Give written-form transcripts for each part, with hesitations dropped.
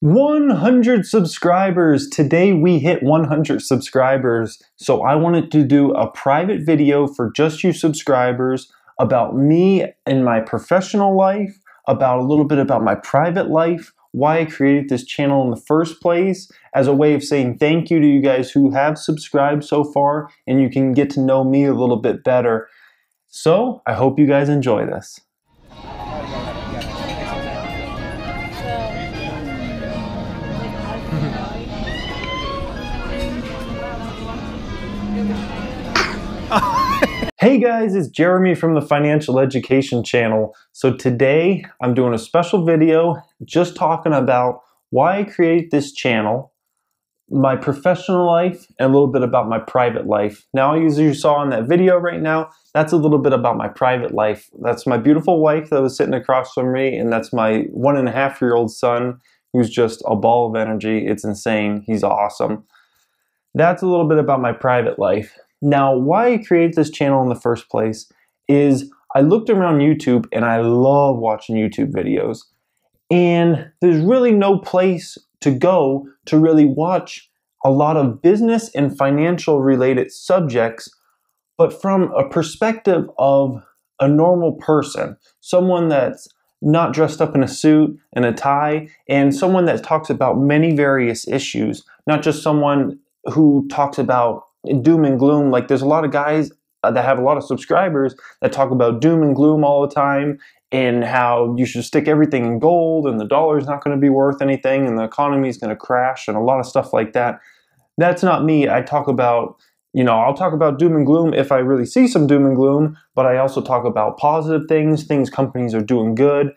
100 subscribers. Today we hit 100 subscribers. So I wanted to do a private video for just you subscribers about me and my professional life, about a little bit about my private life, why I created this channel in the first place, as a way of saying thank you to you guys who have subscribed so far, and you can get to know me a little bit better. So I hope you guys enjoy this. Hey guys, it's Jeremy from the Financial Education Channel. So today I'm doing a special video just talking about why I created this channel, my professional life, and a little bit about my private life. Now, as you saw in that video right now, that's a little bit about my private life. That's my beautiful wife that was sitting across from me, and that's my 1.5-year-old son who's just a ball of energy. It's insane. He's awesome. That's a little bit about my private life. Now, why I created this channel in the first place is I looked around YouTube and I love watching YouTube videos. And there's really no place to go to really watch a lot of business and financial related subjects, but from a perspective of a normal person, someone that's not dressed up in a suit and a tie, and someone that talks about many various issues, not just someone who talks about doom and gloom. Like, there's a lot of guys that have a lot of subscribers that talk about doom and gloom all the time, and how you should stick everything in gold and the dollar's not going to be worth anything and the economy is going to crash and a lot of stuff like that. That's not me. I talk about, I'll talk about doom and gloom if I really see some doom and gloom, but I also talk about positive things companies are doing good.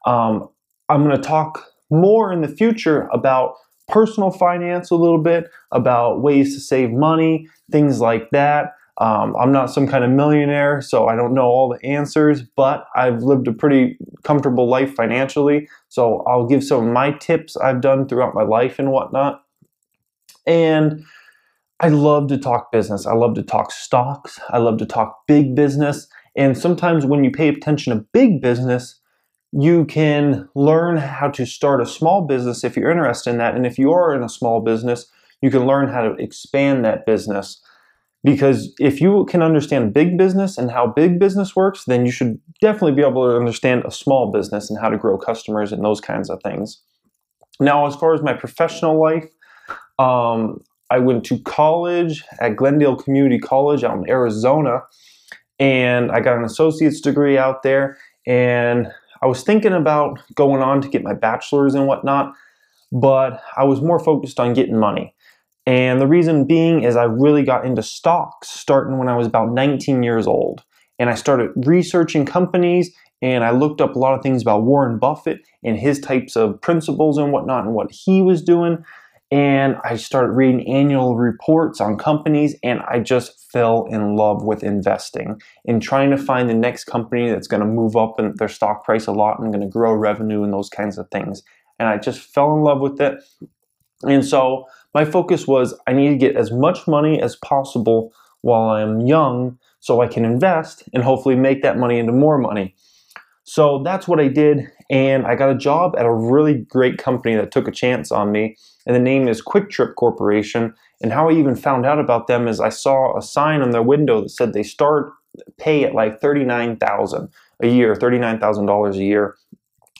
I'm going to talk more in the future about personal finance a little bit, about ways to save money, things like that. I'm not some kind of millionaire, so I don't know all the answers, but I've lived a pretty comfortable life financially, so I'll give some of my tips I've done throughout my life and whatnot. And I love to talk business. I love to talk stocks. I love to talk big business. And sometimes when you pay attention to big business, you can learn how to start a small business if you're interested in that. And if you are in a small business, you can learn how to expand that business. Because if you can understand big business and how big business works, then you should definitely be able to understand a small business and how to grow customers and those kinds of things. Now, as far as my professional life, I went to college at Glendale Community College out in Arizona, and I got an associate's degree out there, and I was thinking about going on to get my bachelor's and whatnot, but I was more focused on getting money. And the reason being is I really got into stocks starting when I was about 19 years old. And I started researching companies, and I looked up a lot of things about Warren Buffett and his types of principles and whatnot and what he was doing. And I started reading annual reports on companies, and I just fell in love with investing and trying to find the next company that's going to move up in their stock price a lot and going to grow revenue and those kinds of things. And I just fell in love with it. And so my focus was I need to get as much money as possible while I'm young so I can invest and hopefully make that money into more money. So that's what I did, and I got a job at a really great company that took a chance on me, and the name is Quick Trip Corporation. And how I even found out about them is I saw a sign on their window that said they start pay at like $39,000 a year, $39,000 a year.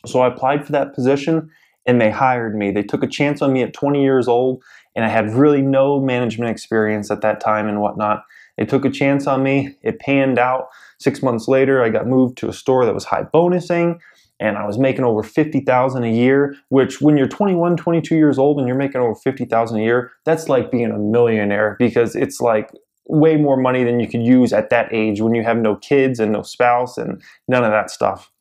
So I applied for that position, and they hired me. They took a chance on me at 20 years old, and I had really no management experience at that time and whatnot. They took a chance on me. It panned out. 6 months later, I got moved to a store that was high bonusing, and I was making over $50,000 a year, which when you're 21, 22 years old and you're making over $50,000 a year, that's like being a millionaire, because it's like way more money than you could use at that age when you have no kids and no spouse and none of that stuff.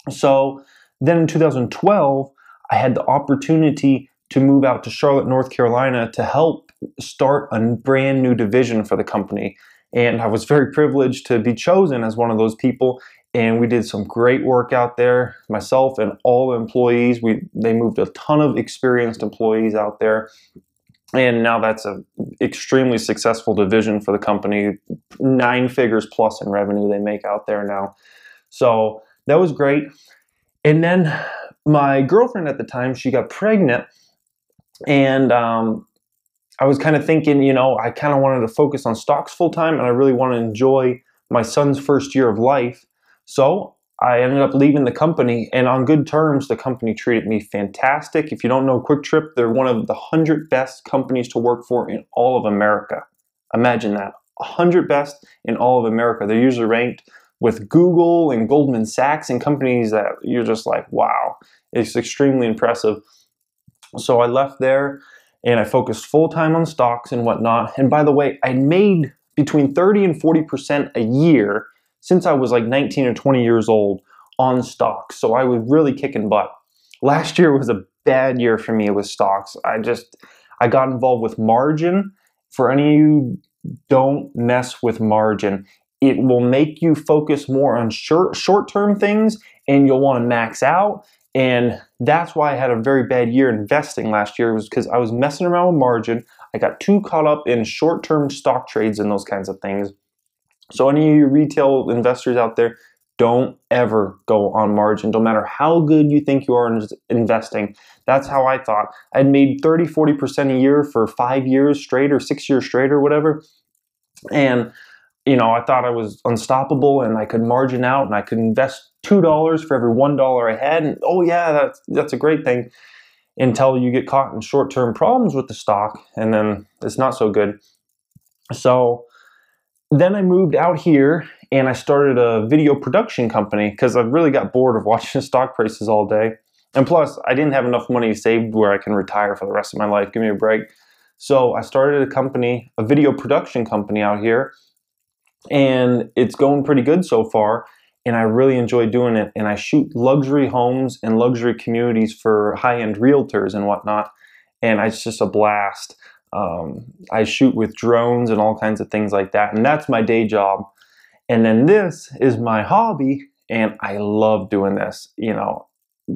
So then in 2012, I had the opportunity to move out to Charlotte, North Carolina to help start a brand new division for the company. And I was very privileged to be chosen as one of those people. And we did some great work out there, myself and all the employees. They moved a ton of experienced employees out there. And now that's an extremely successful division for the company, 9 figures plus in revenue they make out there now. So that was great. And then my girlfriend at the time, she got pregnant, and I was kind of thinking, you know, I kind of wanted to focus on stocks full time, and I really want to enjoy my son's first year of life. So I ended up leaving the company, and on good terms. The company treated me fantastic. If you don't know Quick Trip, they're one of the 100 best companies to work for in all of America. Imagine that, 100 best in all of America. They're usually ranked with Google and Goldman Sachs and companies that you're just like, wow, it's extremely impressive. So I left there and I focused full time on stocks and whatnot. And by the way, I made between 30 and 40% a year since I was like 19 or 20 years old on stocks. So I was really kicking butt. Last year was a bad year for me with stocks. I got involved with margin. For any of you, don't mess with margin. It will make you focus more on short-term things, and you'll want to max out. And that's why I had a very bad year investing last year, was because I was messing around with margin. I got too caught up in short-term stock trades and those kinds of things. So any of you retail investors out there, don't ever go on margin, no matter how good you think you are in investing. That's how I thought. I'd made 30, 40% a year for 5 years straight or 6 years straight or whatever. And you know, I thought I was unstoppable and I could margin out and I could invest $2 for every $1 I had. And oh yeah, that's a great thing, until you get caught in short-term problems with the stock, and then it's not so good. So then I moved out here and I started a video production company because I really got bored of watching stock prices all day. And plus, I didn't have enough money saved where I can retire for the rest of my life. Give me a break. So I started a company, a video production company out here. And it's going pretty good so far, and I really enjoy doing it. And I shoot luxury homes and luxury communities for high-end realtors and whatnot, and it's just a blast. I shoot with drones and all kinds of things like that, and that's my day job. And then this is my hobby, and I love doing this. You know,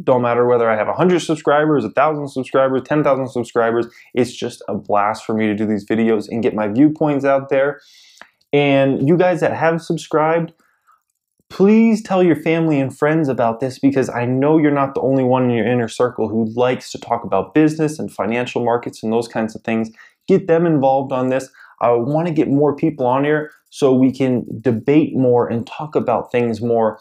don't matter whether I have 100 subscribers, 1,000 subscribers, 10,000 subscribers, it's just a blast for me to do these videos and get my viewpoints out there. And you guys that have subscribed, please tell your family and friends about this, because I know you're not the only one in your inner circle who likes to talk about business and financial markets and those kinds of things. Get them involved on this. I want to get more people on here so we can debate more and talk about things more.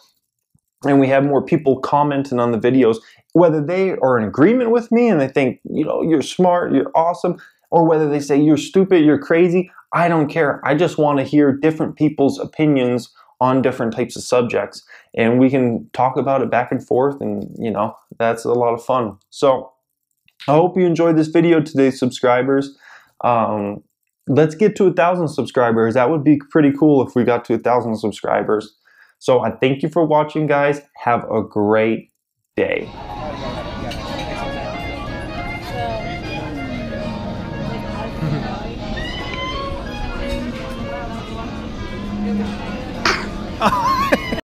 And we have more people commenting on the videos, whether they are in agreement with me and they think, you know, you're smart, you're awesome, or whether they say you're stupid, you're crazy. I don't care. I just want to hear different people's opinions on different types of subjects, and we can talk about it back and forth, and you know, that's a lot of fun. So I hope you enjoyed this video today, subscribers. Let's get to 1,000 subscribers. That would be pretty cool if we got to 1,000 subscribers. So I thank you for watching, guys. Have a great day.